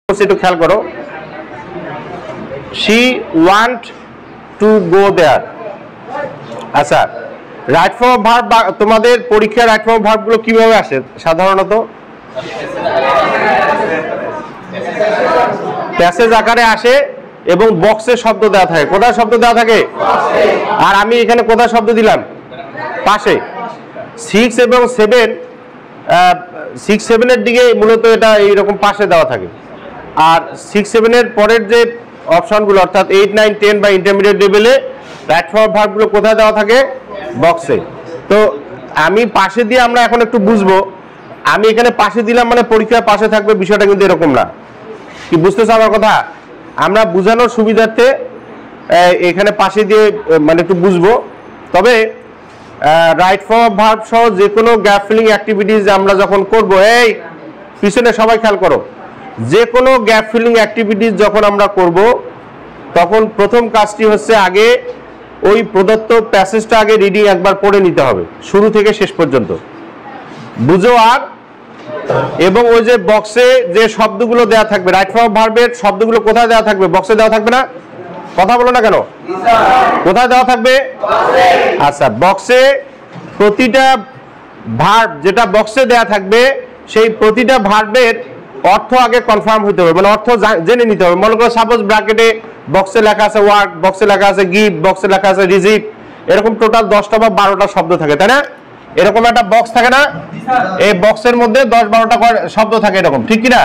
একটু খেয়াল করো, she want to go there। আচ্ছা, রাইট ফর্ম অফ ভার্ব তোমাদের পরীক্ষার রাইট ফর্ম অফ ভার্ব গুলো কিভাবে আসে সাধারণত? প্যাসেজ আকারে আসে এবং বক্সে শব্দ দেওয়া থাকে। কোথায় শব্দ দেওয়া থাকে? আর আমি এখানে কোথায় শব্দ দিলাম? পাশে। 6 এবং 7 6-7 এর দিকে মূলত এটা এইরকম পাশে দেওয়া থাকে। আর 6-7 এর পরের যে অপশনগুলো অর্থাৎ 8-9-10 বা ইন্টারমিডিয়েট লেভেলে রাইট ফর্ম ভার্বগুলো কোথায় দেওয়া থাকে? বক্সে। তো আমি পাশে দিয়ে আমরা এখন একটু বুঝবো। আমি এখানে পাশে দিলাম মানে পরীক্ষার পাশে থাকবে, বিষয়টা কিন্তু এরকম না। কি বুঝতেছ আমার কথা? আমরা বোঝানোর সুবিধার্থে এখানে পাশে দিয়ে মানে একটু বুঝবো। তবে রাইট ফর্ম ভার্ব সহ যে কোনো গ্যাপ ফিলিং অ্যাক্টিভিটিস আমরা যখন করব, এই পিছনে সবাই খেয়াল করো, যে কোনো গ্যাপ ফিলিং অ্যাক্টিভিটিস যখন আমরা করব তখন প্রথম কাজটি হচ্ছে আগে ওই প্রদত্ত প্যাসেজটা আগে রিডিং একবার পড়ে নিতে হবে শুরু থেকে শেষ পর্যন্ত, বুঝো। আর এবং ওই যে বক্সে যে শব্দগুলো দেওয়া থাকবে রাইট ফর্ম ভার্বের শব্দগুলো কোথায় দেওয়া থাকবে? বক্সে দেওয়া থাকবে না? কথা বলো না কেন? কোথায় দেওয়া থাকবে? আচ্ছা, বক্সে প্রতিটা ভার্ব যেটা বক্সে দেওয়া থাকবে সেই প্রতিটা ভার্বের অর্থ আগে কনফার্ম হতে হবে, মানে অর্থ জেনে নিতে হবে। মনে করো সাপোজ ব্র্যাকেটে বক্সে লেখা আছে ওয়ার্ক, বক্সে লেখা আছে গিভ, বক্সে লেখা আছে রিসিভ, এরকম টোটাল 10টা বা 12টা শব্দ থাকে, তাই না? এরকম একটা বক্স থাকে না? এই বক্সের মধ্যে 10-12টা শব্দ থাকে এরকম, ঠিক কি না?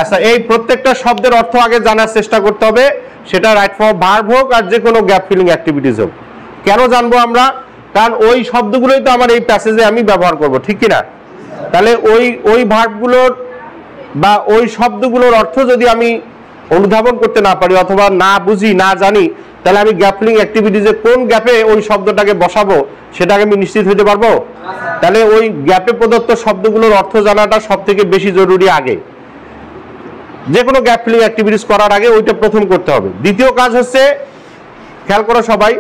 আচ্ছা, এই প্রত্যেকটা শব্দের অর্থ আগে জানার চেষ্টা করতে হবে, সেটা রাইট ফর্ম ভার্ব হোক আর যে কোনো গ্যাপ ফিলিং অ্যাক্টিভিটিস হোক। কেন জানবো আমরা? কারণ ওই শব্দগুলোই তো আমার এই প্যাসেজে আমি ব্যবহার করব, ঠিক কি না? তাহলে ওই ভার্বগুলোর বা ওই শব্দগুলোর অর্থ যদি আমি অনুধাবন করতে না পারি অথবা না বুঝি না জানি, তাহলে আমি গ্যাপ ফিলিং অ্যাক্টিভিটিসে কোন গ্যাপে ওই শব্দটাকে বসাবো সেটাকে আমি নিশ্চিত হতে পারবো? তাহলে ওই গ্যাপে প্রদত্ত শব্দগুলোর অর্থ জানাটা সব থেকে বেশি জরুরি। আগে যে কোনো গ্যাপ ফিলিং অ্যাক্টিভিটিস করার আগে ওইটা প্রথম করতে হবে। দ্বিতীয় কাজ হচ্ছে, খেয়াল করো সবাই,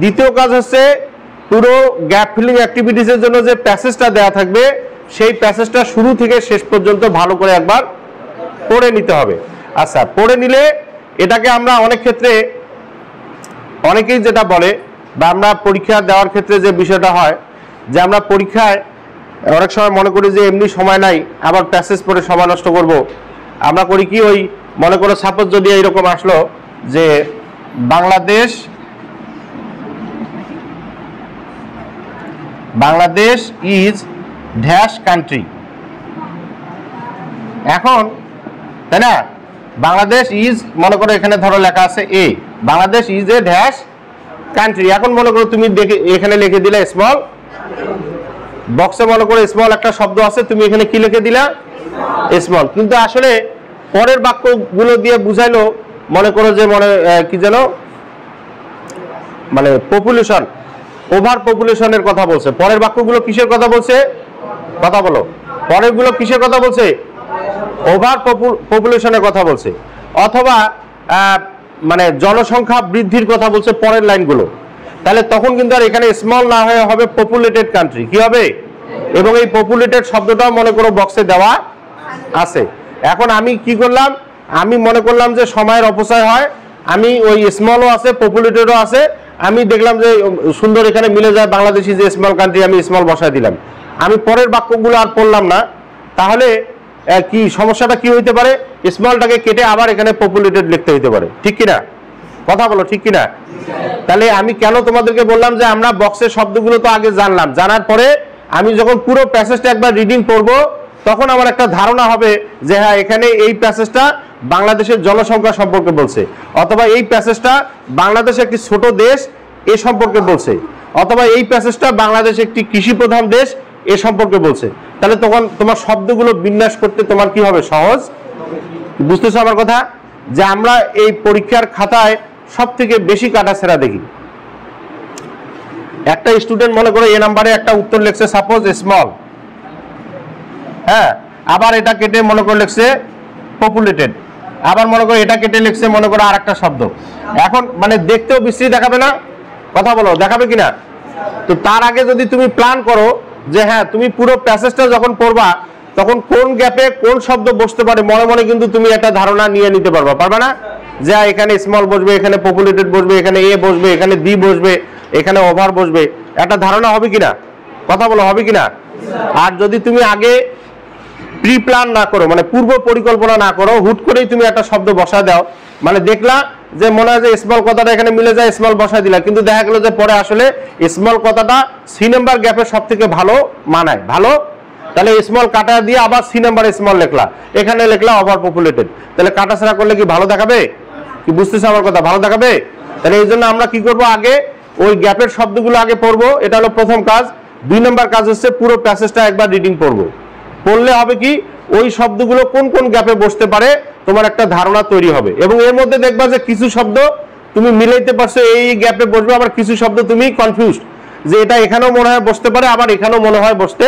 দ্বিতীয় কাজ হচ্ছে পুরো গ্যাপ ফিলিং অ্যাক্টিভিটিসের জন্য যে প্যাসেজটা দেওয়া থাকবে সেই প্যাসেজটা শুরু থেকে শেষ পর্যন্ত ভালো করে একবার পড়ে নিতে হবে। আচ্ছা, পড়ে নিলে এটাকে আমরা অনেক ক্ষেত্রে অনেকেই যেটা বলে বা আমরা পরীক্ষা দেওয়ার ক্ষেত্রে যে বিষয়টা হয় যে আমরা পরীক্ষায় অনেক সময় মনে করি যে এমনি সময় নাই, আবার প্যাসেজ পড়ে সময় নষ্ট করব। আমরা করি কি, ওই মনে করো সাপোজ যদি এইরকম আসলো যে বাংলাদেশ ইজ ড্যাশ কান্ট্রি। এখন তাই না, বাংলাদেশ ইজ, মনে করো এখানে ধরো লেখা আছে a, Bangladesh is a dash country. এখন মনে করো তুমি এখানে লিখে দিলে স্মল, বক্সে মনে করো স্মল একটা শব্দ আছে, তুমি এখানে কি লিখে দিলা? স্মল। কিন্তু আসলে পরের বাক্যগুলো দিয়ে বুঝাইলো মনে করো যে কি যেন মানে পপুলেশন, ওভার পপুলেশনের কথা বলছে। পরের বাক্যগুলো কিসের কথা বলছে? কথা বলো। পরের গুলো কিসের কথা বলছে? ওভার পপুলেশনের কথা বলছে, অথবা মানে জনসংখ্যা বৃদ্ধির কথা বলছে পরের লাইনগুলো। তাহলে তখন কিন্তু আর এখানে স্মল না হয়ে হবে পপুলেটেড কান্ট্রি। কি হবে? এবং এই পপুলেটেড শব্দটাও মনে করো বক্সে দেওয়া আছে। এখন আমি কি করলাম, আমি মনে করলাম যে সময়ের অপচয় হয়, আমি ওই স্মলও আছে পপুলেটেডও আছে, আমি দেখলাম যে সুন্দর এখানে মিলে যায় বাংলাদেশি যে স্মল কান্ট্রি, আমি স্মল বসায় দিলাম, আমি পরের বাক্যগুলো আর পড়লাম না। তাহলে কি সমস্যাটা কি হইতে পারে? স্মলটাকে কেটে আবার এখানে পপুলেটেড লিখতে হইতে পারে, ঠিক কিনা? কথা বলো, ঠিক কিনা? তাহলে আমি কেন তোমাদেরকে বললাম যে আমরা বক্সের শব্দগুলো তো আগে জানলাম, জানার পরে আমি যখন পুরো প্যাসেজটা একবার রিডিং পড়বো তখন আমার একটা ধারণা হবে যে হ্যাঁ, এখানে এই প্যাসেজটা বাংলাদেশের জনসংখ্যা সম্পর্কে বলছে, অথবা এই প্যাসেজটা বাংলাদেশ একটি ছোট দেশ এ সম্পর্কে বলছে, অথবা এই প্যাসেজটা বাংলাদেশ একটি কৃষি প্রধান দেশ এ সম্পর্কে বলছে। তাহলে তখন তোমার শব্দগুলো বিন্যাস করতে তোমার কি হবে? সহজ। বুঝতেছো আমার কথা? যে আমরা এই পরীক্ষার খাতায় সব থেকে বেশি কাটাছেঁড়া দেখি। একটা স্টুডেন্ট মনে করো এ নাম্বারে একটা উত্তর লিখছে সাপোজ স্মল, হ্যাঁ, আবার এটা কেটে মনে করে লিখছে পপুলেটেড, আবার মনে করো এটা কেটে লিখছে মনে করো আর একটা শব্দ। এখন মানে দেখতেও বিশ্রী দেখাবে না? কথা বলো, দেখাবে কিনা? তো তার আগে যদি তুমি প্ল্যান করো যে হ্যাঁ, তুমি পুরো প্যাসেজটা যখন পড়বা তখন কোন গ্যাপে কোন শব্দ বসতে পারে মনে মনে কিন্তু তুমি একটা ধারণা নিয়ে নিতে পারবা, পারবা না? যে এখানে স্মল বসবে, এখানে পপুলেটেড বসবে, এখানে এ বসবে, এখানে দি বসবে, এখানে ওভার বসবে, একটা ধারণা হবে কিনা? কথা বলো, হবে কিনা? আর যদি তুমি আগে প্রি প্ল্যান না করো, মানে পূর্ব পরিকল্পনা না করো, হুট করেই তুমি একটা শব্দ বসা দাও, মানে দেখলা যে মনে হয় যে স্মল কথাটা এখানে মিলে যায়, স্মল বসায় দিলা, কিন্তু দেখা গেল যে পরে আসলে স্মল কথাটা সি নাম্বার গ্যাপের সব থেকে ভালো মানায়, ভালো, তাহলে স্মল কাটা দিয়ে আবার সি নাম্বার স্মল লিখলা, এখানে লিখলা ওভার পপুলেটেড, তাহলে কাটাছাড়া করলে কি ভালো দেখাবে? কি বুঝতেছ আমার কথা? ভালো দেখাবে? তাহলে এই জন্য আমরা কি করব, আগে ওই গ্যাপের শব্দগুলো আগে পড়বো, এটা হলো প্রথম কাজ। 2 নম্বর কাজ হচ্ছে পুরো প্যাসেজটা একবার রিডিং পড়বো, পড়লে হবে কি ওই শব্দগুলো কোন কোন গ্যাপে বসতে পারে তোমার একটা ধারণা তৈরি হবে, এবং এর মধ্যে দেখবা যে কিছু শব্দ তুমি মিলাইতে পারছো এই গ্যাপে বসবে, আবার কিছু শব্দ তুমি কনফিউজ যে এটা এখানেও মনে হয় বসতে পারে, আবার এখানেও মনে হয় বসতে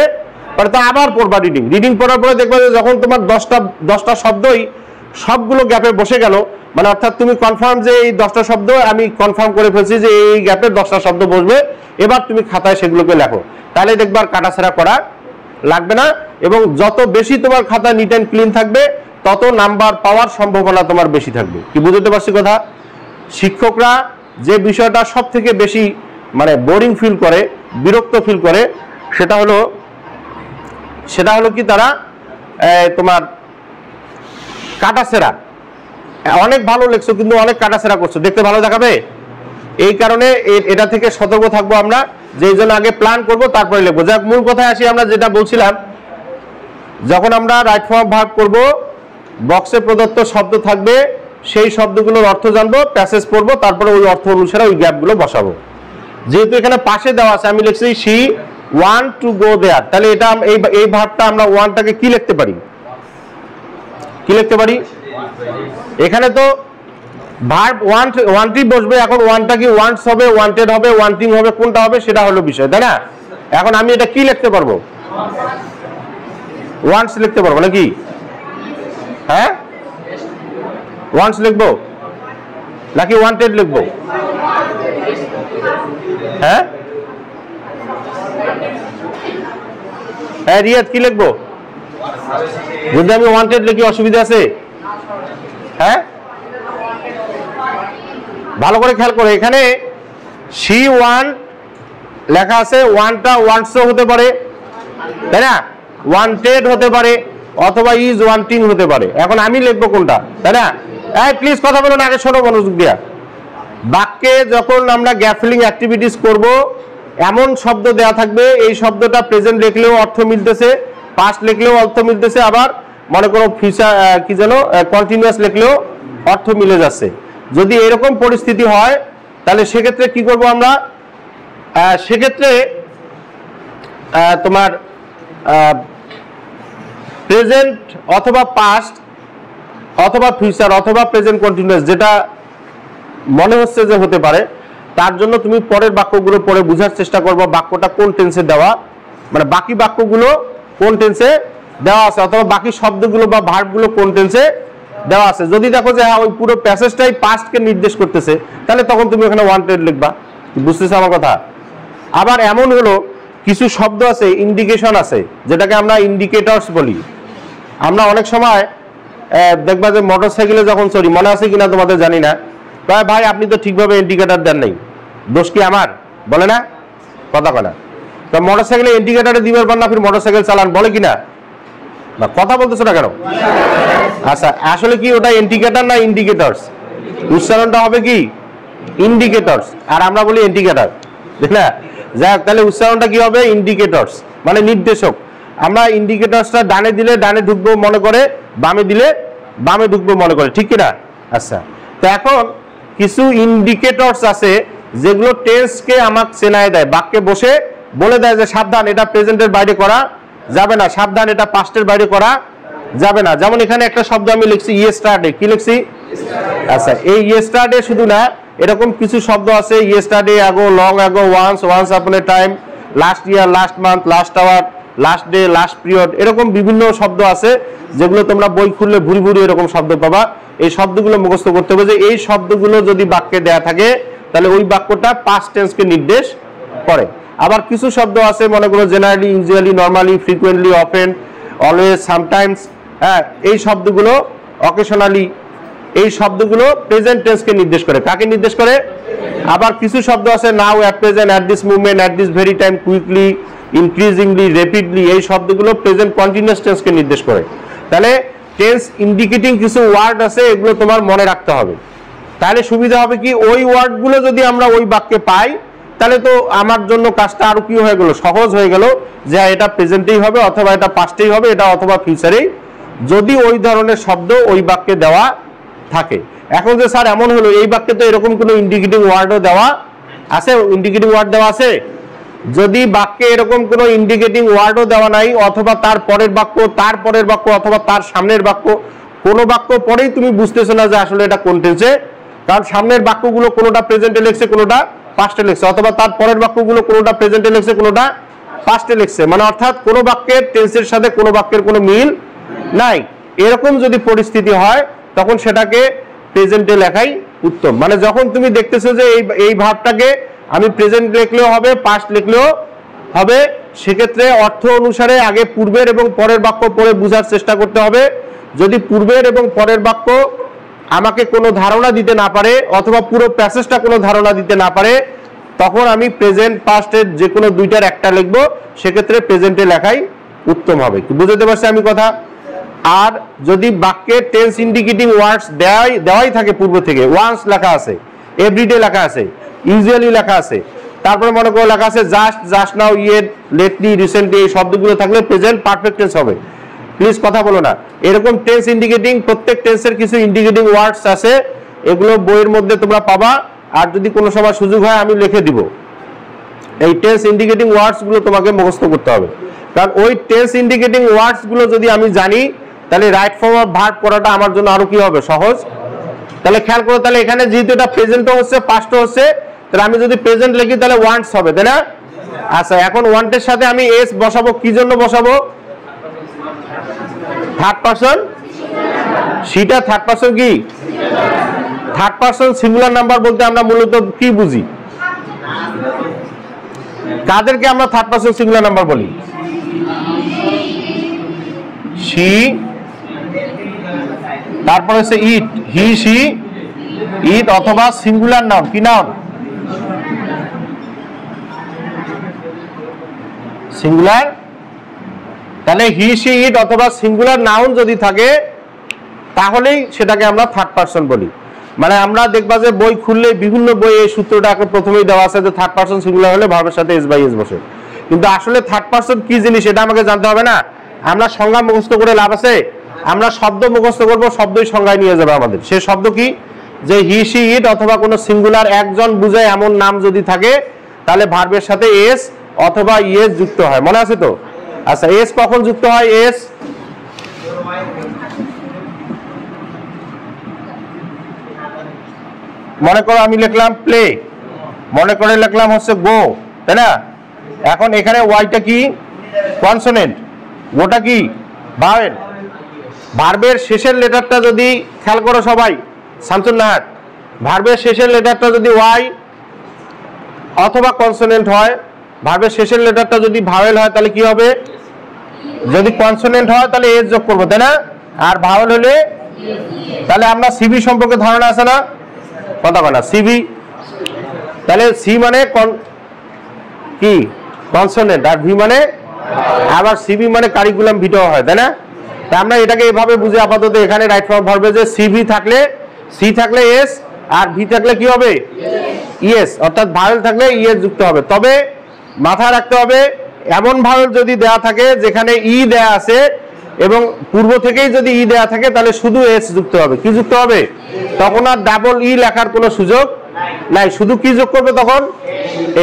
পারে, তো আবার পড়বা রিডিং পড়ার পরে দেখবা যে যখন তোমার 10টা শব্দই সবগুলো গ্যাপে বসে গেল, মানে অর্থাৎ তুমি কনফার্ম যে এই 10টা শব্দ আমি কনফার্ম করে ফেলছি যে এই গ্যাপে 10টা শব্দ বসবে, এবার তুমি খাতায় সেগুলোকে লেখো, তাহলে দেখবার কাটাছাড়া করা লাগবে না, এবং যত বেশি তোমার খাতা নিট অ্যান্ড ক্লিন থাকবে তত নাম্বার পাওয়ার সম্ভাবনা তোমার বেশি থাকবে। কি বুঝতে পারছি কথা? শিক্ষকরা যে বিষয়টা সব থেকে বেশি মানে বোরিং ফিল করে, বিরক্ত ফিল করে, সেটা হলো কি তারা তোমার কাটাছেড়া, অনেক ভালো লেখছো কিন্তু অনেক কাটাছেড়া করছো, দেখতে ভালো দেখাবে, এই কারণে এটা থেকে সতর্ক থাকবো আমরা, যে এই জন্য আগে প্ল্যান করবো তারপরে লিখবো। যাক, মূল কথায় আসি, আমরা যেটা বলছিলাম, যখন আমরা রাইট ফর্ম ভার্ব করব, বক্সে প্রদত্ত শব্দ থাকবে, সেই শব্দগুলোর অর্থ জানবো, প্যাসেজ পড়বো, তারপরে ওই অর্থ অনুসারে ওই গ্যাপগুলো বসাবো। যেহেতু এখানে পাশে দেওয়া আছে, আমি লিখছি she want to go there, তাহলে এটা এই ভার্বটা আমরা ওয়ানটাকে কি লিখতে পারি? কি লিখতে পারি? এখানে তো ভার্ব ওয়ান্টই বসবে, এখন ওয়ানটা কি ওয়ান্টস হবে, ওয়ান্টেড হবে, ওয়ান্টিং হবে, কোনটা হবে সেটা হলো বিষয়, তাই না? এখন আমি এটা কি লিখতে পারবো? ওয়ান্টস লিখতে পারবো নাকি? হ্যাঁ, ওয়ান্টস লিখবো নাকি ওয়ান্টেড লিখবো? হ্যাঁ হ্যাঁ রিয়াদ, কি লিখবো? যদি আমি ওয়ান্টেড লিখি অসুবিধা আছে? হ্যাঁ, ভালো করে খেয়াল করে, এখানে শি ওয়ান লেখা আছে, ওয়ানটা ওয়ান্টসও হতে পারে, তাই না? ওয়ান্টেড হতে পারে, অথবা ইজ ওয়ান্টিং হতে পারে। এখন আমি লিখবো কোনটা, তাই না? প্লিজ কথা বলুন, আগে শোনো মনোযোগ দিয়া। বাক্যে যখন আমরা গ্যাপ ফিলিং অ্যাক্টিভিটিস করব, এমন শব্দ দেয়া থাকবে, এই শব্দটা প্রেজেন্ট লিখলেও অর্থ মিলতেছে, পাস্ট লিখলেও অর্থ মিলতেছে, আবার মনে করো ফিউচার কি যেন কন্টিনিউয়াস লিখলেও অর্থ মিলে যাচ্ছে। যদি এরকম পরিস্থিতি হয় তাহলে সেক্ষেত্রে কি করব আমরা? সেক্ষেত্রে তোমার প্রেজেন্ট অথবা পাস্ট অথবা ফিউচার অথবা প্রেজেন্ট কন্টিনিউয়াস যেটা মনে হচ্ছে যে হতে পারে, তার জন্য তুমি পরের বাক্যগুলো পড়ে বোঝার চেষ্টা করবে বাক্যটা কোন টেন্সে দেওয়া, মানে বাকি বাক্যগুলো কোন টেন্সে দেওয়া আছে, অথবা বাকি শব্দগুলো বা ভার্বগুলো কোন টেন্সে দেওয়া আছে। যদি দেখো যে হ্যাঁ ওই পুরো প্যাসেজটাই পাস্টকে নির্দেশ করতেছে, তাহলে তখন তুমি ওখানে ওয়ান্টেড লিখবা। বুঝতেছো আমার কথা? আবার এমন হলো কিছু শব্দ আছে, ইন্ডিকেশন আছে, যেটাকে আমরা ইন্ডিকেটরস বলি। আমরা অনেক সময় দেখবা যে মোটরসাইকেলে যখন চড়ি, মনে আছে কিনা তোমাদের জানি না, ভাই আপনি তো ঠিকভাবে ইন্ডিকেটর দেন নাই, দোষ কি আমার? বলে না? কথা কয় না? তো মোটরসাইকেলে ইন্ডিকেটরে দিবার পর না ফির মোটরসাইকেল চালান, বলে কিনা? না, কথা বলতেছো না কেন? আচ্ছা, আসলে কি ওটা ইন্ডিকেটর না ইন্ডিকেটরস? উচ্চারণটা হবে কি ইন্ডিকেটরস, আর আমরা বলি ইন্ডিকেটর, ঠিক না? যাক, তাহলে উচ্চারণটা কি হবে? ইন্ডিকেটরস, মানে নির্দেশক। আমরা ইন্ডিকেটরসটা ডানে দিলে ডানে ঢুকবো মনে করে, বামে দিলে বামে ঢুকবো মনে করে, ঠিক কিনা? আচ্ছা, তো এখন কিছু ইন্ডিকেটরস আছে যেগুলো টেন্সকে আমাকে চেনায় দেয়, বাক্যে বসে বলে দেয় যে সাবধান, এটা প্রেজেন্টের বাইরে করা যাবে না, সাবধান এটা পাস্টের বাইরে করা যাবে না। যেমন এখানে একটা শব্দ আমি লিখছি ইয়েস্টারডে, কি লিখছি? আচ্ছা, এই ইয়েস্টারডে শুধু না, এরকম কিছু শব্দ আছে, ইয়েস্টারডে, আগো, long ago, once upon a time, last year, last month, last hour, last day, last period, এরকম বিভিন্ন শব্দ আছে যেগুলো তোমরা বই খুললে ভুরি ভুরি এরকম শব্দ পাবা। এই শব্দগুলো মুখস্থ করতে হবে যে এই শব্দগুলো যদি বাক্যে দেয়া থাকে তাহলে ওই বাক্যটা পাস্ট টেন্সকে নির্দেশ করে। আবার কিছু শব্দ আছে, মনে করো generally, usually, normally, frequently, often, always, sometimes, হ্যাঁ, এই শব্দগুলো অকেশনালি, এই শব্দগুলো প্রেজেন্ট টেন্সকে নির্দেশ করে। কাকে নির্দেশ করে? আবার কিছু শব্দ আছে now, at present, at this movement, at this very time, quickly, increasingly, rapidly, এই শব্দগুলো প্রেজেন্ট কন্টিনিউয়াস টেন্সকে নির্দেশ করে। তাহলে টেন্স ইন্ডিকেটিং কিছু ওয়ার্ড আছে, এগুলো তোমার মনে রাখতে হবে। তাহলে সুবিধা হবে কি, ওই ওয়ার্ডগুলো যদি আমরা ওই বাক্যে পাই তাহলে তো আমার জন্য কাজটা আরো কি হয়ে গেল, সহজ হয়ে গেল, যে এটা প্রেজেন্টেই হবে অথবা এটা পাস্টেই হবে, এটা অথবা ফিউচারেই, যদি ওই ধরনের শব্দ ওই বাক্যে দেওয়া থাকে। এখন যে স্যার এমন হলো এই বাক্যে তো এরকম কোনো ইন্ডিকেটিং ওয়ার্ডও দেওয়া আছে, ইন্ডিকেটিং ওয়ার্ড দেওয়া আছে, যদি বাক্যে এরকম কোনো ইন্ডিকেটিং ওয়ার্ডও দেওয়া নাই, অথবা তার পরের বাক্য, তার পরের বাক্য, অথবা তার সামনের বাক্য, কোনো বাক্য পরেই তুমি বুঝতেছো না যে আসলে এটা কোন টেন্সে, কারণ সামনের বাক্যগুলো কোনোটা প্রেজেন্টে লিখছে, কোনোটা পাস্টে লিখছে, অথবা তার পরের বাক্যগুলো কোনোটা প্রেজেন্টে লিখছে, কোনোটা পাস্টে লিখছে, মানে অর্থাৎ কোনো বাক্যের টেন্সের সাথে কোনো বাক্যের কোনো মিল নাই। এরকম যদি পরিস্থিতি হয় তখন সেটাকে প্রেজেন্টে লেখাই উত্তম। মানে যখন তুমি দেখতেছো যে এই ভাবটাকে আমি প্রেজেন্ট লিখলেও হবে, পাস্ট লিখলেও হবে, সেক্ষেত্রে অর্থ অনুসারে আগে পূর্বের এবং পরের বাক্য পড়ে বোঝার চেষ্টা করতে হবে। যদি পূর্বের এবং পরের বাক্য আমাকে কোনো ধারণা দিতে না পারে, অথবা পুরো প্যাসেজটা কোনো ধারণা দিতে না পারে, তখন আমি প্রেজেন্ট পাস্টের যে কোনো দুইটার একটা লিখবো, সেক্ষেত্রে প্রেজেন্টে লেখাই উত্তম হবে। বুঝতে পারছি আমি কথা? আর যদি বাক্যে টেন্স ইন্ডিকেটিং ওয়ার্ডস দেওয়াই থাকে পূর্ব থেকে, ওয়ান্স লেখা আছে, এভরিডে লেখা আছে, ইউজুয়ালি লেখা আছে, তারপরে মনে করো লেখা আছে just, just now, yet, lately, recently, এই শব্দগুলো থাকলে প্রেজেন্ট পারফেক্ট টেন্স হবে। প্লিজ কথা বলো না। এরকম টেন্স ইন্ডিকেটিং, প্রত্যেক টেন্সের কিছু ইন্ডিকেটিং ওয়ার্ডস আছে, এগুলো বইয়ের মধ্যে তোমরা পাবা। আর যদি কোনো সময় সুযোগ হয় আমি লিখে দিব। এই টেন্স ইন্ডিকেটিং ওয়ার্ডস গুলো তোমাকে মুখস্থ করতে হবে, কারণ ওই টেন্স ইন্ডিকেটিং ওয়ার্ডস গুলো যদি আমি জানি তাহলে রাইট ফর্ম অফ ভার্ব পড়াটা আমার জন্য আরো কি হবে, সহজ। তাহলে খেয়াল করো, তাহলে এখানে যেহেতু এটা প্রেজেন্টও হচ্ছে পাস্টও হচ্ছে, তাহলে আমি যদি প্রেজেন্ট লিখি তাহলে ওয়ান্টস হবে, তাই না? আচ্ছা, এখন ওয়ান্টের সাথে আমি এস বসাবো, কি জন্য বসাবো? থার্ড পারসন, সেটা থার্ড পারসন কি? থার্ড পারসন সিঙ্গুলার নাম্বার বলতে আমরা মূলত কি বুঝি? কাদেরকে আমরা থার্ড পারসন সিঙ্গুলার নাম্বার বলি? সি, তারপর হচ্ছে ইট, হি, সি, ইট, অথবা সিঙ্গুলার নাউন, কি নাউন? সিঙ্গুলার। তাহলে হি, সি, ইট অথবা সিঙ্গুলার নাউন যদি থাকে তাহলেই সেটাকে আমরা থার্ড পারসন বলি। মানে আমরা দেখবা যে বই খুললে বিভিন্ন বই এই সূত্রটা প্রথমেই দেওয়া আছে যে থার্ড পারসন সিঙ্গুলার হলে ভার্বের সাথে এস বাই এস বসে, কিন্তু আসলে থার্ড পারসন কি জিনিস এটা আমাকে জানতে হবে না। আমরা সংজ্ঞা মুখস্থ করে লাভ আছে? আমরা শব্দ মুখস্থ করবো, শব্দই সংজ্ঞায় নিয়ে যাবে আমাদের। সে শব্দ কি? যে হি, সি, ইট অথবা কোনো সিঙ্গুলার একজন বুঝায় এমন নাম যদি থাকে তাহলে ভার্বের সাথে এস অথবা ইএস যুক্ত হয়। মনে আছে তো? আচ্ছা, এস কখন যুক্ত হয়? এস মনে করো আমি লিখলাম প্লে, মনে করে লিখলাম হচ্ছে গো, তাই না? এখন এখানে ওয়াইটা কি? কনসোনেন্ট, গোটা কি? ভাওয়েল। ভার্বের শেষের লেটারটা যদি খেয়াল করো সবাই, শামসুন নাহার, ভার্বের শেষের লেটারটা যদি ওয়াই অথবা কনসোনেন্ট হয়, ভার্বের শেষের লেটারটা যদি ভাওয়েল হয় তাহলে কি হবে? যদি কনসোনেন্ট হয় তাহলে এস যোগ করবো, তাই না? আর ভাওয়েল হলে তাহলে আমরা সিবি সম্পর্কে ধারণা আছে না? কথা বলা সিবি, তাহলে সি মানে কি? কনসোনেন্ট, আর ভি মানে আবার সিবি মানে কারিকুলাম ভিটাও হয়, তাই না? তা আমরা এটাকে এভাবে বুঝে আপাতত এখানে রাইট ফর্ম ভার্বে যে সিভি থাকলে, সি থাকলে এস, আর ভি থাকলে কি হবে? ইএস, অর্থাৎ ভাওয়েল থাকলে ইএস যুক্ত হবে। তবে মাথায় রাখতে হবে এমন ভাওয়েল যদি দেয়া থাকে যেখানে ই দেয়া আছে এবং পূর্ব থেকেই যদি ই দেয়া থাকে তাহলে শুধু এস যুক্ত হবে। কি যুক্ত হবে? তখন আর ডাবল ই লেখার কোনো সুযোগ নাই, শুধু কি যোগ করবে তখন?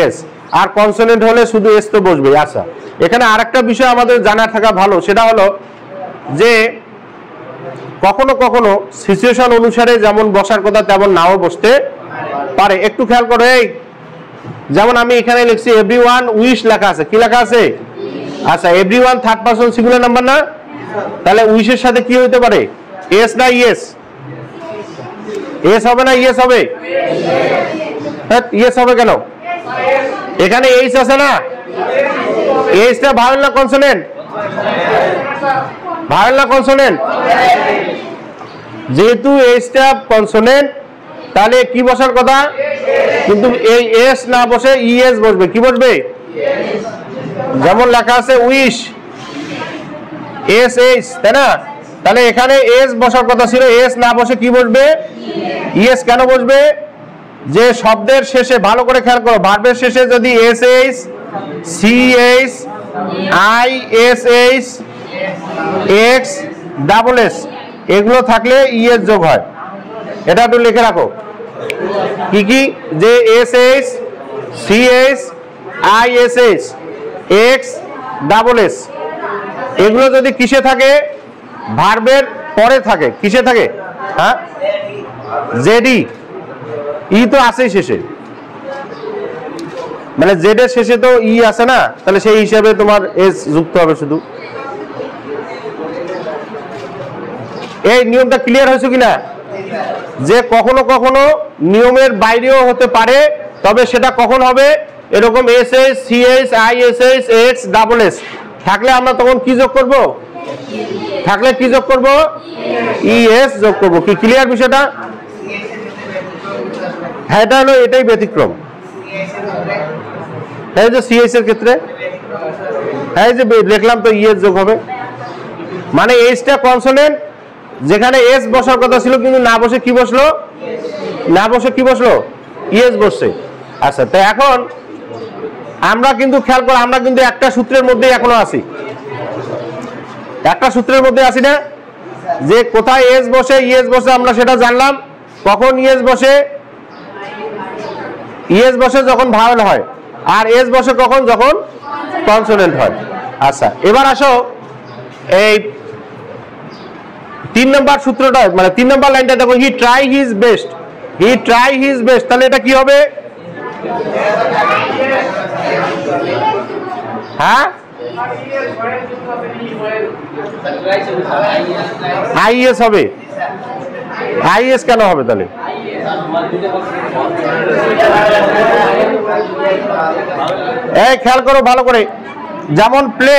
এস। আর কনসোনেন্ট হলে শুধু এস তো বসবে। আচ্ছা, এখানে আরেকটা বিষয় আমাদের জানা থাকা ভালো, সেটা হলো যে কখনো কখনো সিচুয়েশন অনুসারে যেমন বসার কথা তেমন নাও বসতে পারে। একটু খেয়াল করে, যেমন আমি এখানে লিখছি এভরিওয়ান উইশ লেখা আছে, কি লেখা আছে? আচ্ছা, everyone third person singular number না? তাহলে উইশের সাথে কি হইতে পারে? এস না ইয়েস? এস হবে না ইয়েস হবে? ইয়েস হবে কেন? এখানে এইচ আছে না? এইচটা ভাওয়েল না কনসোনেন্ট? ভাওয়েল না কনসোনেন্ট? যেহেতু এইচটা কনসোনেন্ট তাহলে কি বসার কথা, কিন্তু এই এস না বসে ইএস বসবে। কি বসবে? যেমন লেখা আছে উইশ, এস এইচ, তাই না? তাহলে এখানে এস বসার কথা ছিল, এস না বসে কি বসবে? ইএস। কেন বসবে? যে শব্দের শেষে, ভালো করে খেয়াল করো, ভার্বের শেষে যদি S H, C H, I S H, X, double S এগুলো থাকলে ইএস যোগ হয়। এটা একটু লিখে রাখো। কি কি? যে S H, C H, I S H, X, double S এগুলো যদি কিসে থাকে? ভার্বের পরে থাকে। কিসে থাকে? হ্যাঁ, জেডি। ই তো আছে শেষে, মানে জেড এর শেষে তো ই আছে না, তাহলে সেই হিসাবে তোমার এস যুক্ত হবে শুধু। এই নিয়মটা ক্লিয়ার হয়েছে কিনা? যে কখনো কখনো নিয়মের বাইরেও হতে পারে, তবে সেটা কখন হবে? এরকম S H, C H, I S H, X, double S থাকলে আমরা তখন কি যোগ করব? থাকলে কি যোগ করব? ইএস যোগ করব। কি ক্লিয়ার বিষয়টা? হ্যাঁ, এটা হলো, এটাই ব্যতিক্রম। এই যে সিএস এর ক্ষেত্রে, হ্যাঁ যে লিখলাম তো ইএস যোগ হবে, মানে এইচটা কনসোনেন্ট, যেখানে এস বসার কথা ছিল কিন্তু না বসে কি বসলো? না বসে কি বসলো? ইএস বসছে। আচ্ছা, তো এখন আমরা কিন্তু খেয়াল করো, আমরা কিন্তু একটা সূত্রের মধ্যে এখনো আছি। একটা সূত্রের মধ্যে আছি না, যে কোথায় এস বসে ইএস বসে আমরা সেটা জানলাম। কখন ইএস বসে? ইএস বসে যখন ভাওয়েল হয়, আর এস বসে কখন? যখন কনসোনেন্ট হয়। আচ্ছা, এবার আসো এই 3 নম্বর সূত্রটা, মানে 3 নম্বর লাইনটা দেখো, হি ট্রাই হিজ বেস্ট। হি ট্রাই হিজ বেস্ট, তাহলে এটা কি হবে? হ্যাঁ, আইএস হবে। আইএস কেন হবে তাহলে? এই খেয়াল করো ভালো করে, যেমন প্লে,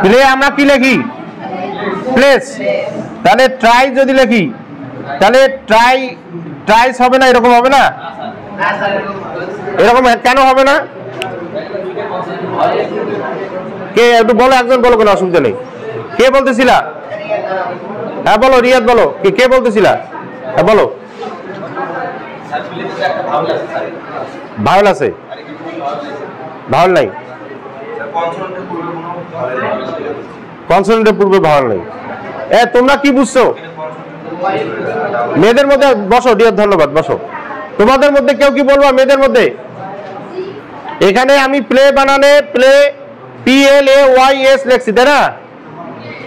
প্লে আমরা কি লিখি? প্লেস। তাহলে ট্রাই যদি লিখি তাহলে ট্রাই, ট্রাইস হবে না? এরকম হবে না? এরকম কেন হবে না? কে একটু বলো, একজন বলো, কোনো অসুবিধা নেই। কে বলতেছিলা? হ্যাঁ বলো, রিয়াদ বলো, কে বলতেছিলা? হ্যাঁ বলো। ভাওয়েল আছে? ভাওয়েল নাই? কনসোনেন্টের পূর্বে ভাওয়েল নেই। তোমরা কি বুঝছো? মেয়েদের মধ্যে বসো, রিয়াদ ধন্যবাদ, বসো। তোমাদের মধ্যে কেউ কি বলবা? মেয়েদের মধ্যে এখানে আমি প্লে বানানে প্লে PLAYS লিখছি, তাই না?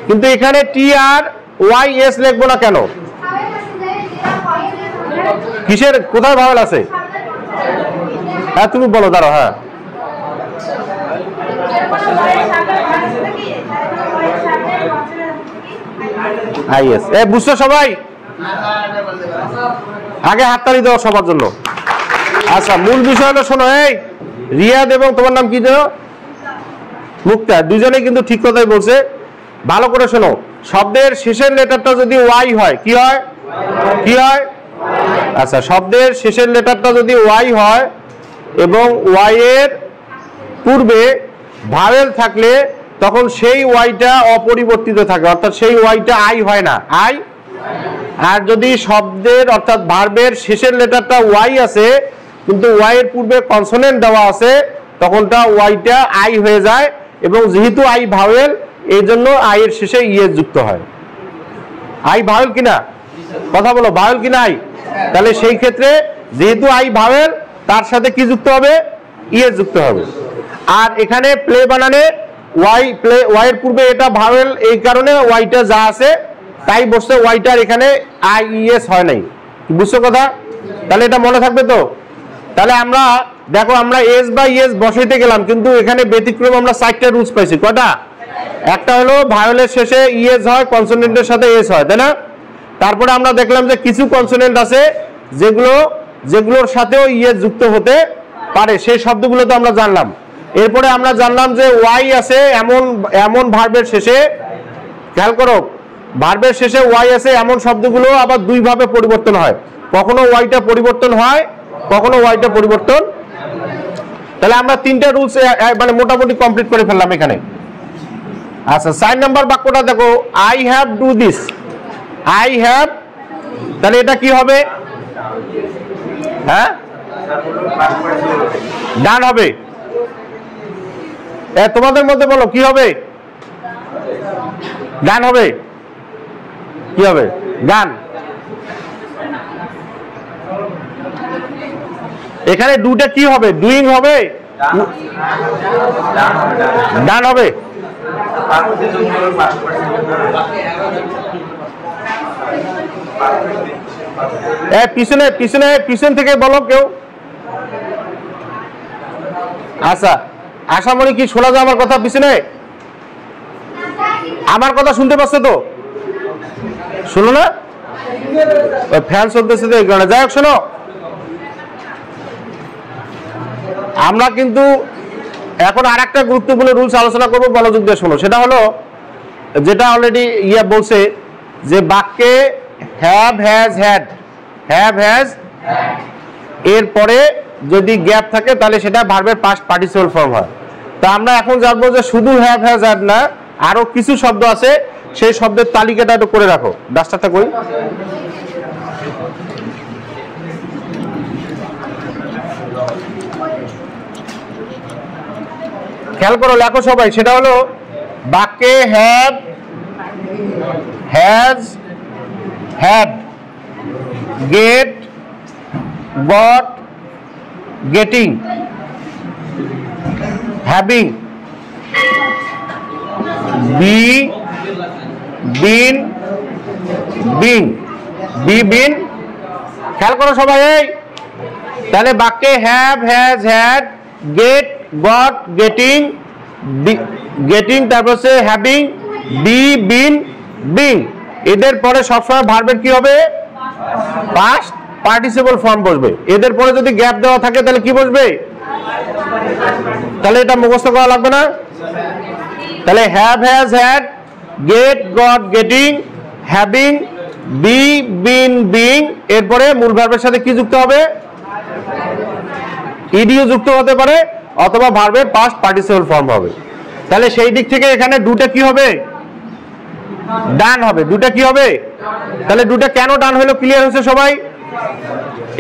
কিন্তু এখানে TRYS লিখবো না কেন? কিসের, কোথায় ভাওয়েল আছে? হ্যাঁ তুমি বলো, দাঁড়াও। হ্যাঁ, আইএস। বুঝছো সবাই? আগে হাততালি দাও সবার জন্য। আচ্ছা, মূল বিষয় হলো, শোনো, এই রিয়াদ এবং তোমার নাম কি যেন? মুক্তা, দুজনে কিন্তু ঠিক কথাই বলছে। ভালো করে শোনো, শব্দের শেষের লেটারটা যদি ওয়াই হয়, কি হয়? কি হয়? আচ্ছা, শব্দের শেষের লেটারটা যদি ওয়াই হয় এবং ওয়াই এর পূর্বে ভাওয়েল থাকলে তখন সেই ওয়াইটা অপরিবর্তিত থাকে, অর্থাৎ সেই ওয়াইটা আই হয় না, আই। আর যদি শব্দের অর্থাৎ ভার্বের শেষের লেটারটা ওয়াই আছে কিন্তু ওয়াই এর পূর্বে কনসোনেন্ট দেওয়া আছে, তখনটা ওয়াইটা আই হয়ে যায়, এবং যেহেতু আই ভাওয়েল এই জন্য আই এর শেষে ইএস যুক্ত হয়। আই ভাওয়েল কিনা? কথা বলো, ভাওয়েল কিনা আই? তাহলে সেই ক্ষেত্রে যেহেতু আই ভাওয়েল, তার সাথে কি যুক্ত হবে? ইএস যুক্ত হবে। আর এখানে প্লে বানানে ওয়াই, প্লে ওয়াই এর পূর্বে এটা ভাওয়েল, এই কারণে ওয়াইটা যা আছে তাই বসছে, ওয়াইটার এখানে আই ইএস হয় নাই। বুঝছো কথা? তাহলে এটা মনে থাকবে তো? তাহলে আমরা দেখো, আমরা এস বা ইএস বসাইতে গেলাম, কিন্তু এখানে ব্যতিক্রম আমরা 4টা রুলস পাইছি। কয়টা? একটা হলো ভাওয়েলের শেষে ইএস হয়, কনসোনেন্টের সাথে এস হয়, তাই না? তারপরে আমরা দেখলাম যে কিছু কনসোনেন্ট আছে যেগুলোর সাথেও ইএস যুক্ত হতে পারে, সেই শব্দগুলো তো আমরা জানলাম। এরপরে আমরা জানলাম যে ওয়াই আছে এমন এমন ভার্বের শেষে, খেয়াল করো ভার্বের শেষে ওয়াই আছে এমন শব্দগুলো আবার দুই ভাবে পরিবর্তন হয়, কখনো ওয়াইটা পরিবর্তন হয়, কখনো ওয়াইটা পরিবর্তন। তাহলে আমরা তিনটা রুলস মানে মোটামুটি কমপ্লিট করে ফেললাম এখানে। আচ্ছা 4 নাম্বার বাক্যটা দেখো, I have do this, I have, তাহলে এটা কি হবে? হ্যাঁ ডান হবে। তোমাদের মধ্যে বলো কি হবে? গান হবে, কি হবে? গান। এখানে দুটা কি হবে? ডুইং হবে, ডান হবে। পিছনে পিছনে পিছন থেকে বলো কেউ। আচ্ছা আশামণি কি শোনা যায় আমার কথা? পিছনে আমার কথা শুনতে পাচ্ছ তো? শুনো না? ফ্যান চলতেছে তো এই কারণে। যাই হোক শোনো, আমরা কিন্তু এখন আর একটা গুরুত্বপূর্ণ রুলস আলোচনা করবো, মনোযোগ দিয়ে শোনো। সেটা হলো যেটা অলরেডি বলছে যে বাক্যে have has had, have has এরপরে যদি গ্যাপ থাকে তাহলে সেটা ভার্বের পাস্ট পার্টিসিপল ফর্ম হয়। তা আমরা এখন জানবো যে শুধু হ্যাভ হ্যাজ হ্যাড না, আরো কিছু শব্দ আছে, সেই শব্দের তালিকাটা একটু করে রাখো। ডাস্টারটা কই? খেয়াল করো, লেখো সবাই। সেটা হলো বাক্যে have has had, gate goat getting, having, B bin being, B বিন। খেয়াল করো সবাই। এই তাহলে বাক্যে have has had, gate goat getting, getting, তারপর হচ্ছে হ্যাভিং, বি বিন বিং, এদের পরে সবসময় ভার্বের কি হবে? পাস্ট পার্টিসিপল ফর্ম বসবে। এদের পরে যদি গ্যাপ দেওয়া থাকে তাহলে কি বসবে? তাহলে এটা মুখস্থ করা লাগবে না। তাহলে have has had, gate goat getting, having, B bin being, এরপরে মূল ভার্বের সাথে কি যুক্ত হবে? ইডিও যুক্ত হতে পারে, অথবা ভার্বের পাস্ট পার্টিসিপল ফর্ম হবে। তাহলে সেই দিক থেকে এখানে দুটো কি হবে? ডান হবে। দুটো কি হবে? তাহলে দুটো কেন ডান হলো ক্লিয়ার হয়েছে সবাই?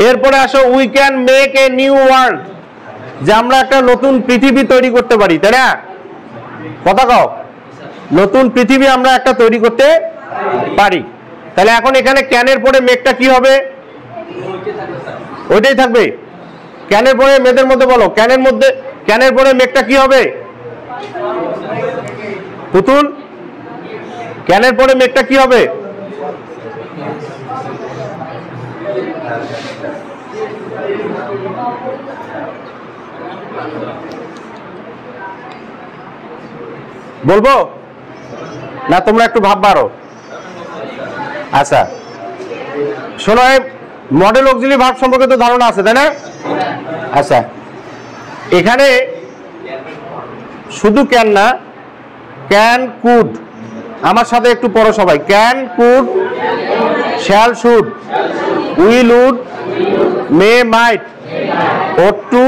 এরপরে আসো, we can make a new world, যে আমরা একটা নতুন পৃথিবী তৈরি করতে পারি, তাই না? কথা কও, নতুন পৃথিবী আমরা একটা তৈরি করতে পারি। তাহলে এখন এখানে ক্যানের পরে মেকটা কি হবে? ওইটাই থাকবে। ক্যানের পরে মেয়েদের মধ্যে বলো, ক্যানের মধ্যে ক্যানের পরে মেকটা কি হবে? পুতুল, ক্যানের পরে মেকটা কি হবে? বলবো না তোমরা একটু ভাববা আরো? আচ্ছা শোনো, মডেল অক্সিলারি ভার্ব সম্পর্কে তো ধারণা আছে, তাই না? আচ্ছা এখানে শুধু ক্যান না, ক্যান কুড, আমার সাথে একটু পড়ো সবাই। Can could, shall should, will would, may might, ought to,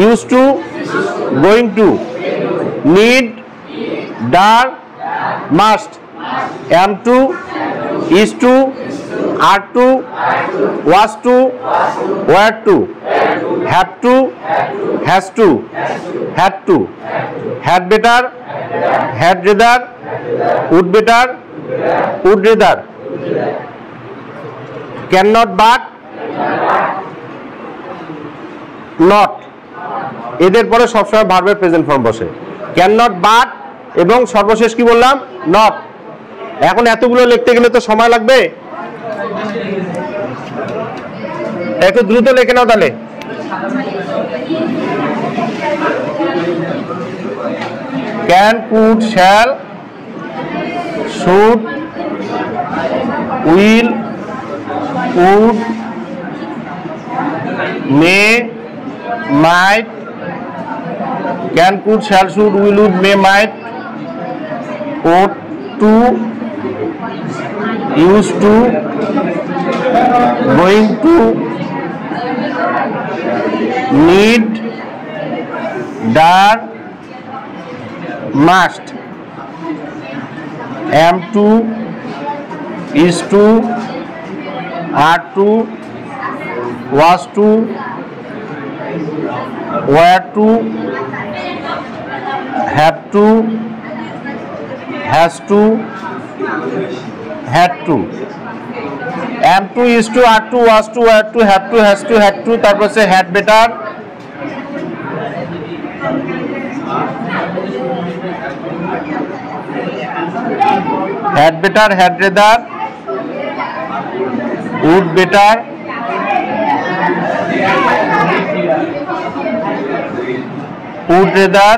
used to, going to, need, dare, must, am to, is to, are to, was to, were to, have to, has to, had to, had better, had rather, would better, would rather, cannot but, not, এদের পরে সবসময় ভার্বের present form বসে। Can not but এবং সর্বশেষ কি বললাম? Not. এখন এতগুলো লিখতে গেলে তো সময় লাগবে, একটু দ্রুত লিখে নাও তাহলে। Can, could, shall, should, will, would, may, might, can, could, shall, should, will, would, may, might, ought to, used to, going to, need, dare, must, am to, is to, are to, was to, were to, have to, has to, had to, am to, is to, are to, was to, were to, have to, has to, had to, তারপর সে had better, had better, had rather, would better, would rather,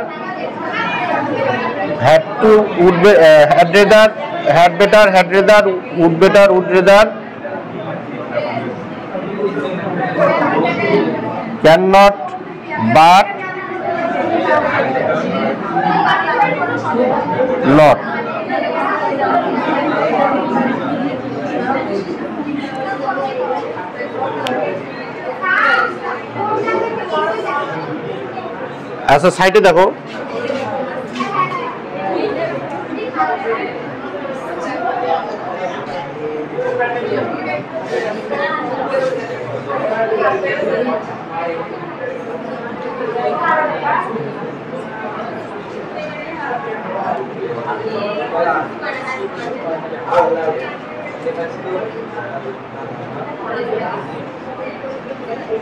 had to, would be, had rather, had better, had rather, would better, would rather, cannot, but, not. আচ্ছা সাইডে দেখো,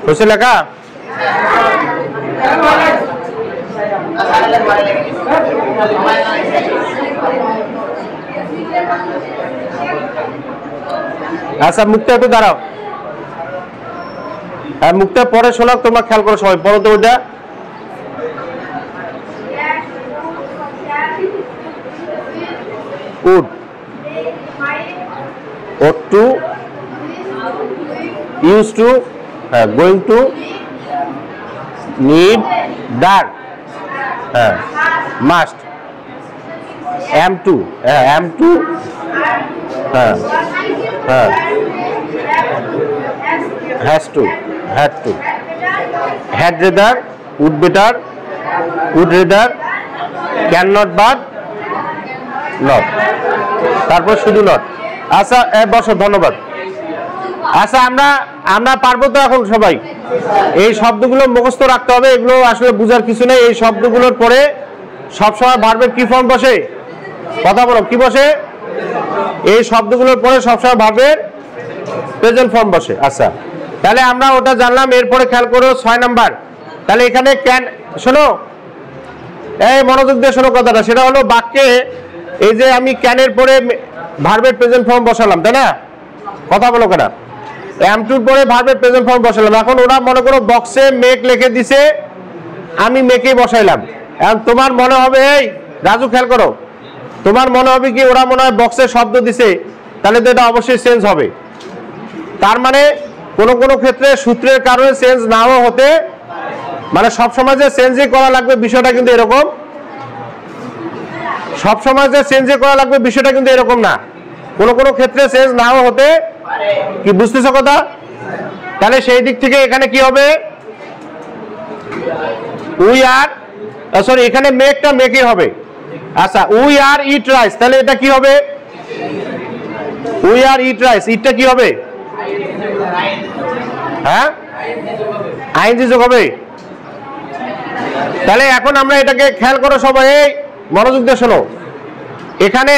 হয়েছে লেখা? আচ্ছা মুক্তা একটু দাঁড়াও, মুক্তা পরে শোনাক, তোমরা খেয়াল করো সবাই, পরে তো ওইটা would, ought to, used to, going to, need, dare, must, am to, has to, had to, had rather, would better, would rather, cannot but, not, তারপর শুধু not। আচ্ছা বসো, ধন্যবাদ। আচ্ছা আমরা পারবো তো এখন সবাই? এই শব্দগুলো মুখস্থ রাখতে হবে, এগুলো আসলে বোঝার কিছু নেই। এই শব্দগুলোর পরে সবসময় ভার্বের কি ফর্ম বসে? কথা বলো, কি বসে? এই শব্দগুলোর পরে সবসময় ভার্বের প্রেজেন্ট ফর্ম বসে। আচ্ছা তাহলে আমরা ওটা জানলাম। এরপরে খেয়াল করো 6 নাম্বার। তাহলে এখানে ক্যান, শোনো এই মনোযোগ দিয়ে শোনো কথাটা, সেটা হলো বাক্যে এই যে আমি ক্যানের পরে ভার্বের প্রেজেন্ট ফর্ম বসালাম, তাই না? কথা বলো কেনা, am to পরে ভার্বের প্রেজেন্ট ফর্ম বসালাম। এখন ওরা মনে করো বক্সে মেক লিখে দিছে, আমি মেকেই বসাইলাম। এখন তোমার মনে হবে, এই রাজু খেয়াল করো, তোমার মনে হবে কি ওরা মনে হয় বক্সে শব্দ দিছে, তাহলে তো এটা অবশ্যই চেঞ্জ হবে। তার মানে কোন কোন ক্ষেত্রে সূত্রের কারণে চেঞ্জ নাও হতে, মানে সবসময় যে চেঞ্জই করা লাগবে বিষয়টা কিন্তু এরকম, সবসময় যে চেঞ্জই করা লাগবে বিষয়টা কিন্তু এরকম না। কোন কোন ক্ষেত্রে চেঞ্জ নাও হতে, কি বুঝতেছো কথা? তাহলে সেই দিক থেকে এখানে কি হবে? উই আর, সরি এখানে মেকটা মেকই হবে। আচ্ছা উই আর ইট রাইস, তাহলে এটা কি হবে? উই আর ইট রাইস, ইটটা কি হবে? হ্যাঁ আইএনজি যোগ হবে। তাহলে এখন আমরা এটাকে খেয়াল করো সবাই, মনোযোগ দিয়ে শোনো। এখানে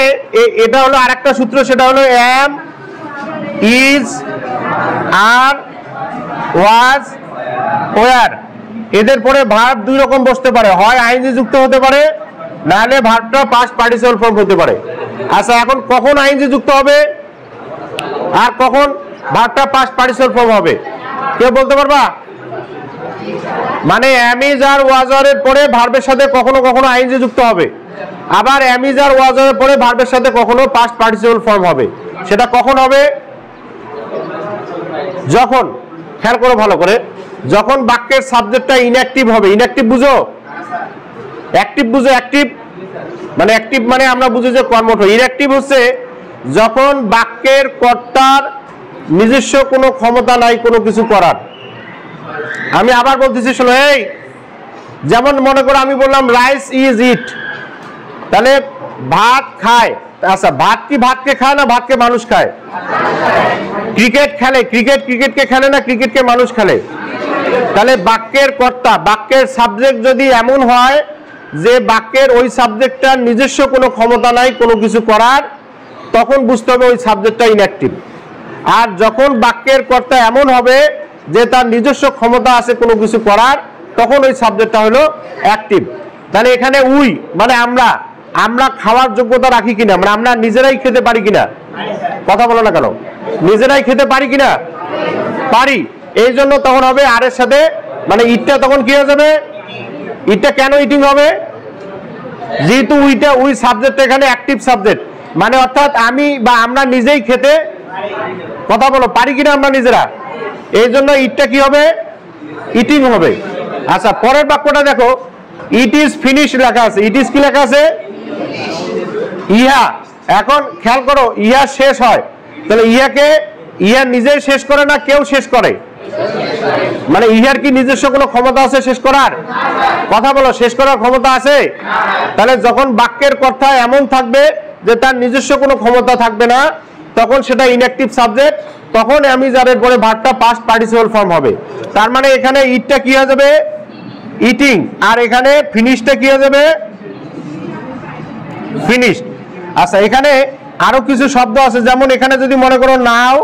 এটা হলো আরেকটা সূত্র, সেটা হলো am, is, are, was, were. এদের পরে ভার্ব দুই রকম বসতে পারে, হয় আইএনজি যুক্ত হতে পারে, নাহলে ভার্বটা পাস্ট পার্টিসিপল ফর্ম হতে পারে। আচ্ছা এখন কখন আইএনজি যুক্ত হবে আর কখন ভার্বটা পাস্ট পার্টিসিপল ফর্ম হবে কেউ বলতে পারবা? মানে এম ইজ আর ওয়াজ আর এর পরে ভার্বের সাথে কখনো কখনো আইএনজি যুক্ত হবে, আবার এম ইজ আর ওয়াজ আর এর পরে ভার্বের সাথে কখনো পাস্ট পার্টিসিপল ফর্ম হবে। সেটা কখন হবে? যখন, খেয়াল করো ভালো করে, যখন বাক্যের সাবজেক্টটা ইনঅ্যাক্টিভ হবে। ইনঅ্যাক্টিভ বুঝো? অ্যাক্টিভ বুঝে, অ্যাক্টিভ মানে অ্যাক্টিভ মানে আমরা বুঝি যে কর্মঠ। ইনঅ্যাক্টিভ হচ্ছে যখন বাক্যের কর্তার নিজস্ব কোনো ক্ষমতা নাই কোনো কিছু করার। আমি আবার বলতেছি, শোনো, এই যেমন মনে করো আমি বললাম রাইস ইজ ইট, তাহলে ভাত খায়। আচ্ছা, ভাত কি ভাতকে খায় না ভাতকে মানুষ খায়? ক্রিকেট খেলে, ক্রিকেটকে খেলে না ক্রিকেটকে মানুষ খেলে? তাহলে বাক্যের কর্তা, বাক্যের সাবজেক্ট যদি এমন হয় যে বাক্যের ওই সাবজেক্টটার নিজস্ব কোনো ক্ষমতা নাই কোনো কিছু করার, তখন বুঝতে হবে ওই সাবজেক্টটা ইনঅ্যাক্টিভ। আর যখন বাক্যের কর্তা এমন হবে যে তার নিজস্ব ক্ষমতা আছে কোনো কিছু করার, তখন ওই সাবজেক্টটা হলো অ্যাক্টিভ। তাহলে এখানে উই মানে আমরা খাওয়ার যোগ্যতা রাখি কিনা, মানে আমরা নিজেরাই খেতে পারি কিনা? কথা বলো না কেন? নিজেরাই খেতে পারি কিনা? পারি। এই জন্য তখন হবে আর এর সাথে, মানে ইটটা তখন কি হয়ে যাবে? ইটটা কেন ইটিং হবে? যেহেতু উই সাবজেক্ট এখানে অ্যাক্টিভ সাবজেক্ট, মানে অর্থাৎ আমি বা আমরা নিজেই খেতে, কথা বলো, পারি কিনা আমরা নিজেরা, এই জন্য ইটটা কি হবে? ইটিং হবে। আচ্ছা, পরের বাক্যটা দেখো, ইট ইজ ফিনিশ লেখা আছে। ইট ইজ কি লেখা আছে? ইহা। এখন খেয়াল করো, ইহা শেষ হয়, তাহলে ইহা নিজেই শেষ করে না কেউ শেষ করে? মানে ইহার কি নিজস্ব কোনো ক্ষমতা আছে শেষ করার? কথা বলো, শেষ করার ক্ষমতা আছে? তাহলে যখন বাক্যের কর্তা এমন থাকবে যে তার নিজস্ব কোনো ক্ষমতা থাকবে না, তখন সেটা ইনঅ্যাক্টিভ সাবজেক্ট, তখন আমি যাদের পরে ভার্বটা পাস্ট পার্টিসিপল ফর্ম হবে। তার মানে এখানে ইটটা কি হয়ে যাবে? ইটিং। আর এখানে ফিনিশটা কি হয়ে যাবে? ফিনিশড। আচ্ছা, এখানে আরো কিছু শব্দ আছে, যেমন এখানে যদি মনে করো নাও,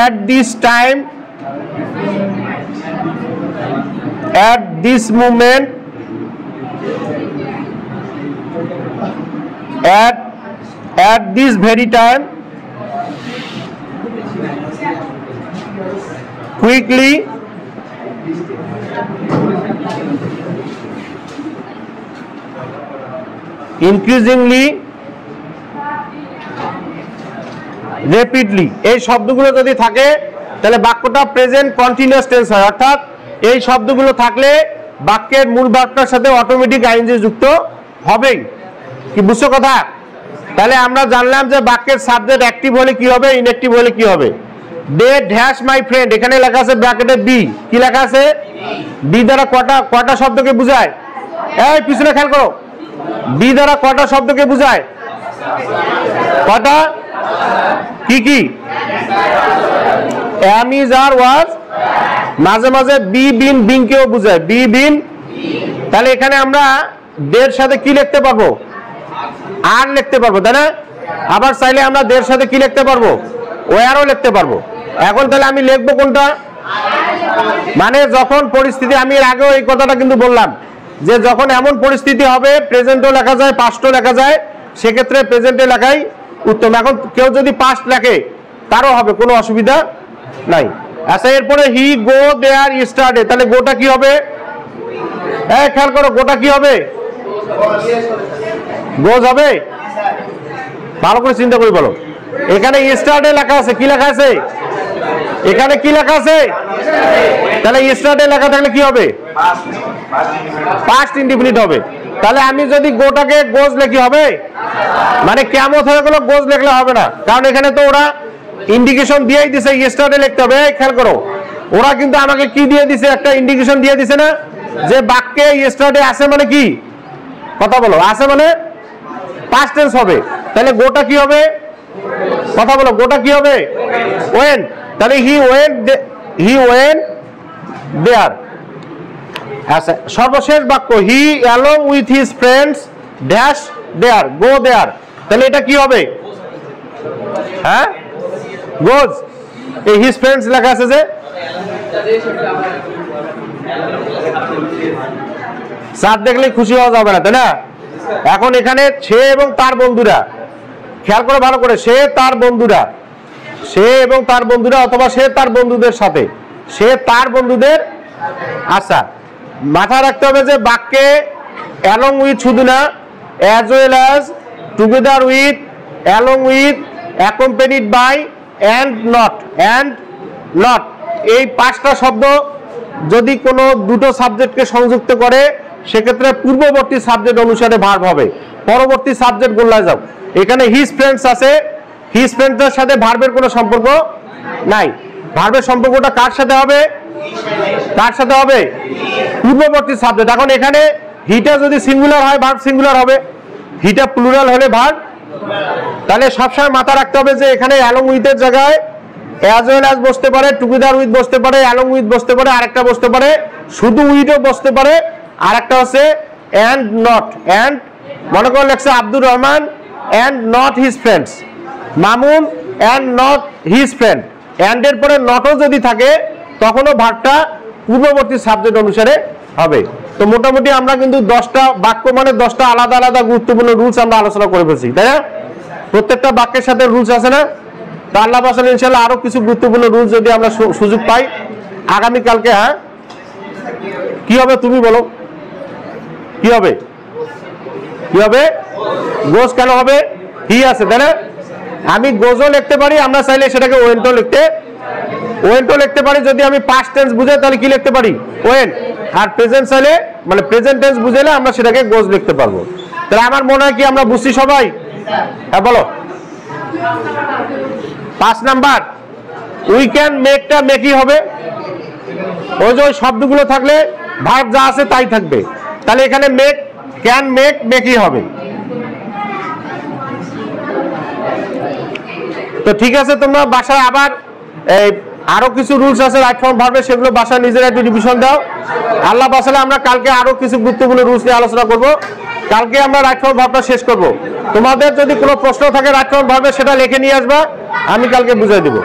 at this time, at this moment, at this very time, quickly, increasingly, rapidly, এই শব্দগুলো যদি থাকে তাহলে বাক্যটা প্রেজেন্ট কন্টিনিউয়াস টেন্স হয়। অর্থাৎ এই শব্দগুলো থাকলে বাক্যের মূল ভার্বটার সাথে অটোমেটিক আইএনজি যুক্ত হবেই। কি বুঝছো কথা? তাহলে আমরা জানলাম যে বাক্যের সাবজেক্ট অ্যাক্টিভ হলে কি হবে, ইনঅ্যাক্টিভ হলে কি হবে। দে ড্যাশ মাই ফ্রেন্ড, এখানে লেখা আছে ব্র্যাকেটে বি, কি লেখা আছে? বি দ্বারা কটা শব্দকে বোঝায়? এই পিছনে খেয়াল করো, বি দ্বারা কটা শব্দকে বোঝায়? কটা? কি কি? এম ইজ আর ওয়াজ, মাঝে মাঝে বি বিন বিং কেও বোঝায়, বি বিন। তাহলে এখানে আমরা দের সাথে কি লিখতে পারবো? আর লিখতে পারবো, তাই না? আবার চাইলে আমরা দের সাথে কি লিখতে পারবো? ওয়ারও লিখতে পারবো। এখন তাহলে আমি লিখবো কোনটা? মানে যখন পরিস্থিতি, আমি এর আগেও এই কথাটা কিন্তু বললাম যে যখন এমন পরিস্থিতি হবে প্রেজেন্টও লেখা যায় পাস্টও লেখা যায়, সেক্ষেত্রে প্রেজেন্টে লেখাই উত্তম। এখন কেউ যদি পাস্ট লেখে তারও হবে, কোনো অসুবিধা নাই। আচ্ছা, এরপরে হি গো দেয়ার স্টার্টে, তাহলে গোটা কি হবে? খেয়াল করো, গোটা কি হবে? গোজ হবে? ভালো করে চিন্তা করে বলো। এখানে স্টার্টে লেখা আছে, কি লেখা আছে? এখানে কি লেখা আছে? তাহলে স্টার্টে লেখা থাকলে কি হবে? পাস্ট ইনডিফিনিট হবে। তাহলে আমি যদি গোটাকে গোজ লিখি হবে, মানে কেমন হয়ে গেল, গোজ লিখলে হবে না, কারণ এখানে তো ওরা ইন্ডিকেশন দিয়েই দিছে স্টার্টে লিখতে হবে। খেয়াল করো, ওরা কিন্তু আমাকে কি দিয়ে দিছে? একটা ইন্ডিকেশন দিয়ে দিছে না, যে বাক্যে স্টার্টে আছে মানে কি? কথা বলো, আছে মানে পাস্ট টেন্স হবে। তাহলে গোটা কি হবে? কথা বলো, গোটা কি হবে? ওয়েন। তাহলে হি ওয়েন দেয়ার। আচ্ছা, সর্বশেষ বাক্য, he along with his friends dash there, go there. তাহলে এটা কি হবে? হ্যাঁ, গোজ। এই হিজ ফ্রেন্ডস লেখা আছে যে, স্যার দেখলে খুশি হওয়া যাবে না, তাই না? এখন এখানে সে এবং তার বন্ধুরা, খেয়াল করে ভালো করে, সে তার বন্ধুরা, সে এবং তার বন্ধুরা, অথবা সে তার বন্ধুদের সাথে, সে তার বন্ধুদের। আচ্ছা, মাথায় রাখতে হবে যে বাক্যে অ্যালং উইথ শুধু না, as well as, together with, along with, accompanied by, and not, এই পাঁচটা শব্দ যদি কোনো দুটো সাবজেক্টকে সংযুক্ত করে সেক্ষেত্রে পূর্ববর্তী সাবজেক্ট অনুসারে ভার্ব হবে। পরবর্তী সাবজেক্ট গোল্লায় যাও, এখানে হিজ ফ্রেন্ডস আছে, হিজ ফ্রেন্ডসের সাথে ভার্বের কোনো সম্পর্ক নাই। ভার্বের সম্পর্কটা কার সাথে হবে? কার সাথে হবে? পূর্ববর্তী সাবজেক্ট। এখন এখানে হিটা যদি সিঙ্গুলার হয় ভার্ব সিঙ্গুলার হবে, হিটা প্লুরাল হলে ভার্ব। তাহলে সবসময় মাথা রাখতে হবে যে এখানে অ্যালং উইথের জায়গায় অ্যাজ ওয়েল অ্যাজ বসতে পারে, টুগেদার উইথ বসতে পারে, অ্যালং উইথ বসতে পারে, আরেকটা বসতে পারে শুধু উইথও বসতে পারে, আরেকটা হচ্ছে অ্যান্ড নট। অ্যান্ড মনে করে লেখছে Abdur Rahman and not his friends, Mamun and not his friend. And এর পরে নটও যদি থাকে তখনও ভার্বটা পূর্ববর্তী সাবজেক্ট অনুসারে হবে। তো মোটামুটি আমরা কিন্তু 10টা বাক্য মানে 10টা আলাদা আলাদা গুরুত্বপূর্ণ রুলস আমরা আলোচনা করে ফেলছি, তাই না? প্রত্যেকটা বাক্যের সাথে রুলস আছে না? তো আল্লাহ বাসাল ইনশাল্লাহ আরো কিছু গুরুত্বপূর্ণ রুলস যদি আমরা সুযোগ পাই আগামীকালকে। হ্যাঁ, কি হবে তুমি বলো? কি হবে? কি হবে? গোজ কেন হবে? হি আছে, তাই না? আমি গোজও লিখতে পারি, আমরা চাইলে সেটাকে ওয়েন্টও লিখতে পারি। যদি আমি পাস্ট টেন্স বুঝাই তাহলে কি লিখতে পারি? ওয়েন্ট। আর প্রেজেন্ট চাইলে মানে প্রেজেন্ট টেন্স বুঝাইলে আমরা সেটাকে গোজ লিখতে পারবো। তাহলে আমার মনে হয় কি আমরা বুঝছি সবাই? হ্যাঁ বলো। 5 নাম্বার উই ক্যান মেকটা মেকই হবে। ওই যে ওই শব্দগুলো থাকলে ভার্ব যা আছে তাই থাকবে, তাহলে এখানে মেক, ক্যান, মেক, মেকই হবে। তো ঠিক আছে, তোমরা বাসায় আবার এই আরো কিছু রুলস আছে রাইট ফর্ম ভার্বে, সেগুলো বাসায় নিজেরা একটু রিভিশন দাও। আল্লাহ বাসালে আমরা কালকে আরো কিছু গুরুত্বপূর্ণ রুলস নিয়ে আলোচনা করব। কালকে আমরা রাইট ফর্ম ভার্বটা শেষ করব। তোমাদের যদি কোনো প্রশ্ন থাকে রাইট ফর্ম ভার্বে সেটা লিখে নিয়ে আসবা, আমি কালকে বুঝিয়ে দেব।